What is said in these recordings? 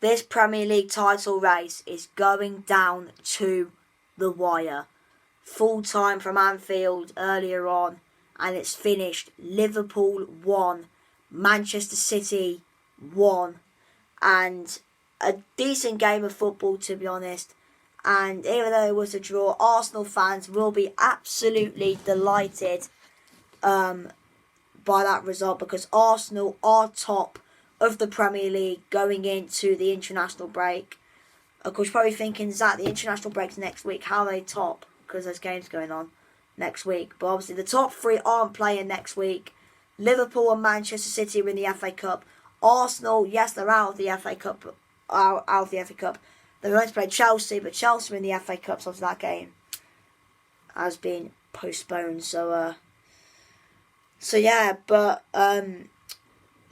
this Premier League title race is going down to the wire. Full time from Anfield earlier on, and it's finished Liverpool 1, Manchester City 1, and a decent game of football, to be honest. And even though it was a draw, Arsenal fans will be absolutely delighted by that result, because Arsenal are top of the Premier League going into the international break. Of course, you're probably thinking, Zach, the international break's next week, how are they top? Because there's games going on next week. But obviously the top three aren't playing next week. Liverpool and Manchester City are in the FA Cup. Arsenal, yes, they're out of the FA Cup. Out of the FA Cup. They're going to play Chelsea, but Chelsea are in the FA Cup, so that game has been postponed. So yeah, but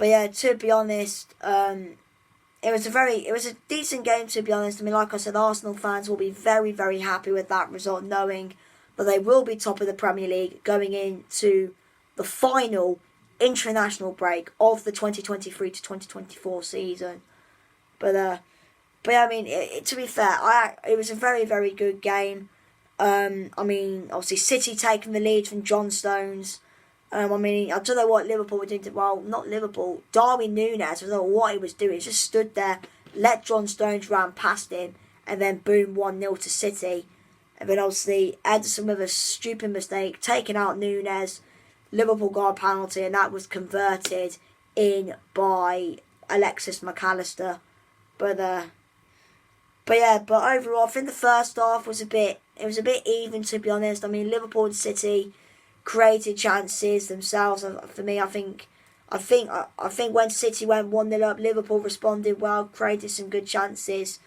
yeah, to be honest, it was a decent game, to be honest. I mean, like I said, Arsenal fans will be very, very happy with that result, knowing that they will be top of the Premier League going into the final international break of the 2023 to 2024 season. But yeah, I mean, to be fair, it was a very, very good game. I mean, obviously City taking the lead from John Stones. I mean, I don't know what Liverpool were doing. Well, not Liverpool. Darwin Núñez, I don't know what he was doing. He just stood there, let John Stones run past him, and then boom, 1-0 to City. And then obviously Ederson with a stupid mistake, taking out Núñez. Liverpool got a penalty, and that was converted in by Alexis McAllister. But overall, I think the first half was a bit even, to be honest. I mean, Liverpool and City created chances themselves. For me, I think when City went 1-0 up, Liverpool responded well, created some good chances.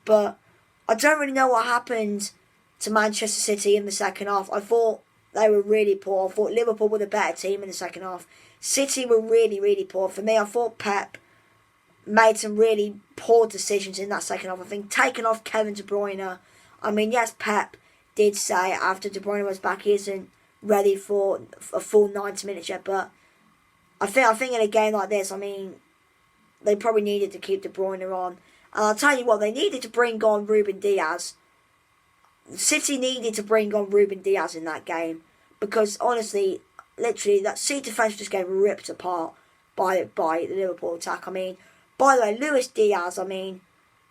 But I don't really know what happened to Manchester City in the second half. I thought they were really poor. I thought Liverpool were the better team in the second half. City were really, really poor. For me, I thought Pep made some really poor decisions in that second half. I think taking off Kevin De Bruyne. I mean, yes, Pep did say after De Bruyne was back he isn't ready for a full 90 minutes yet, but I think in a game like this, I mean, they probably needed to keep De Bruyne on. And I'll tell you what, they needed to bring on Ruben Diaz. City needed to bring on Ruben Diaz in that game, because honestly, literally, that City defence just getting ripped apart by the Liverpool attack. I mean, by the way, Luis Diaz, I mean,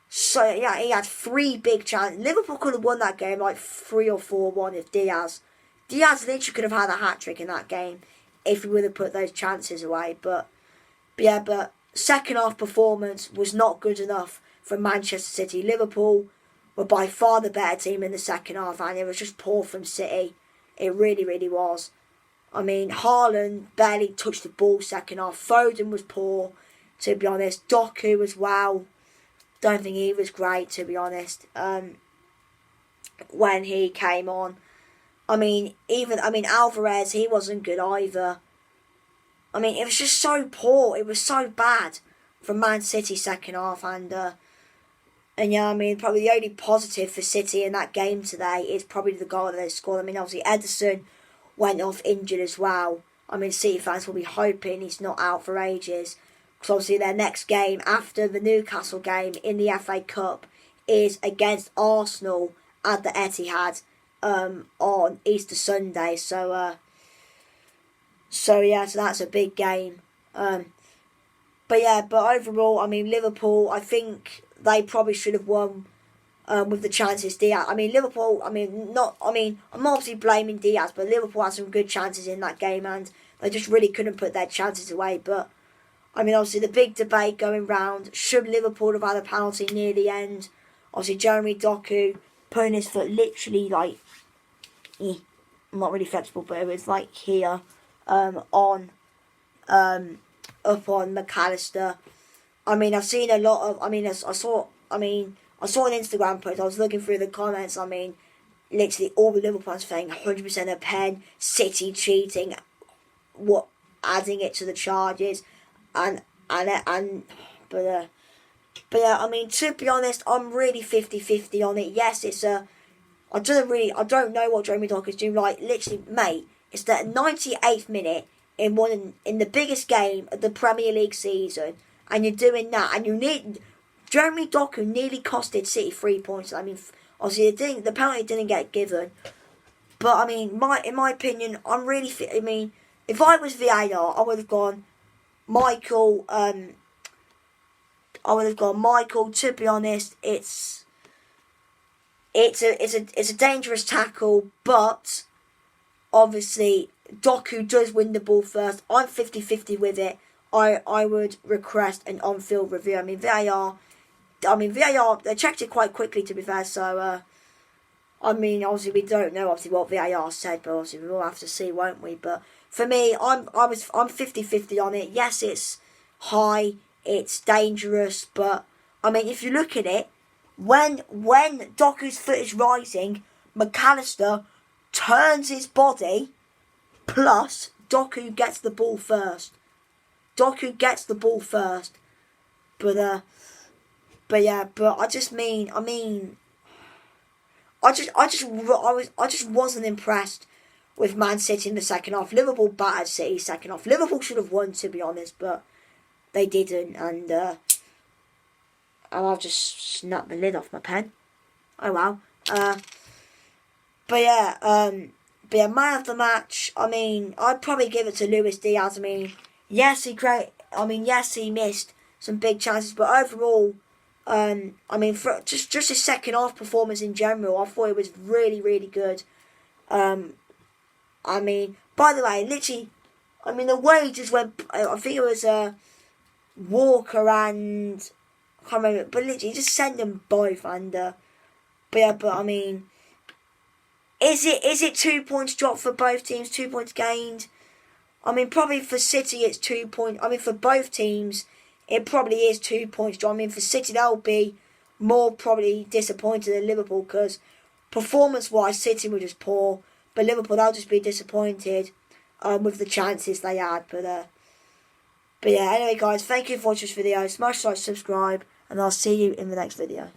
so yeah, he had 3 big chances. Liverpool could have won that game like 3 or 4-1 if Diaz literally could have had a hat-trick in that game if he would have put those chances away. But second half performance was not good enough for Manchester City. Liverpool were by far the better team in the second half, and it was just poor from City. It really, really was. I mean, Haaland barely touched the ball second half. Foden was poor, to be honest. Doku as well. Don't think he was great, to be honest, when he came on. I mean, Alvarez, he wasn't good either. I mean, it was just so poor. It was so bad from Man City second half. And yeah, I mean, probably the only positive for City in that game today is probably the goal that they scored. I mean, obviously, Ederson went off injured as well. I mean, City fans will be hoping he's not out for ages, because obviously their next game after the Newcastle game in the FA Cup is against Arsenal at the Etihad on Easter Sunday. So that's a big game. But overall, I mean, Liverpool, I think they probably should have won with the chances Diaz. I mean, Liverpool, I'm obviously blaming Diaz, but Liverpool had some good chances in that game, and they just really couldn't put their chances away. But I mean, obviously the big debate going round, should Liverpool have had a penalty near the end? Obviously Jeremy Doku putting his foot literally like, not really flexible, but it was like here, up on McAllister. I mean, I've seen a lot of, I saw an Instagram post, I was looking through the comments, I mean, literally all the Liverpool fans saying 100% a pen, City cheating, adding it to the charges, but yeah, I mean, to be honest, I'm really 50-50 on it. Yes, it's I don't know what Jeremy Doku is doing. Like, literally, mate, it's the 98th minute in the biggest game of the Premier League season, and you're doing that, and you need Jeremy Doku nearly costed City 3 points. I mean, obviously the penalty didn't get given, but I mean, in my opinion, I mean, if I was VAR, I would have gone Michael. I would have gone Michael. To be honest, it's a dangerous tackle, but obviously Doku does win the ball first. I'm 50-50 with it. I would request an on-field review. I mean, VAR, they checked it quite quickly, to be fair, so, I mean, obviously we don't know, obviously, what VAR said, but obviously we'll have to see, won't we? But for me, I'm 50-50 on it. Yes, it's high, it's dangerous, but, I mean, if you look at it, when Doku's foot is rising, McAllister turns his body, plus Doku gets the ball first. But yeah, but I just wasn't impressed with Man City in the second half. Liverpool battered City second half. Liverpool should have won, to be honest, but they didn't, and I'll just snap the lid off my pen. Oh wow. But yeah, man of the match. I mean, I'd probably give it to Luis Diaz. I mean, yes, he missed some big chances, but overall, I mean, for just his second half performance in general, I thought it was really, really good. I mean, by the way, literally, I mean, the wages went. I think it was Walker and I can't remember, but literally, just send them both. And but I mean, is it 2 points dropped for both teams? 2 points gained. I mean, probably for City it's 2 points. I mean, for both teams, it probably is 2 points dropped. I mean, for City, they'll be more probably disappointed than Liverpool because performance-wise, City were just poor. But Liverpool, they'll just be disappointed with the chances they had. But yeah, anyway, guys, thank you for watching this video. Smash like, subscribe, and I'll see you in the next video.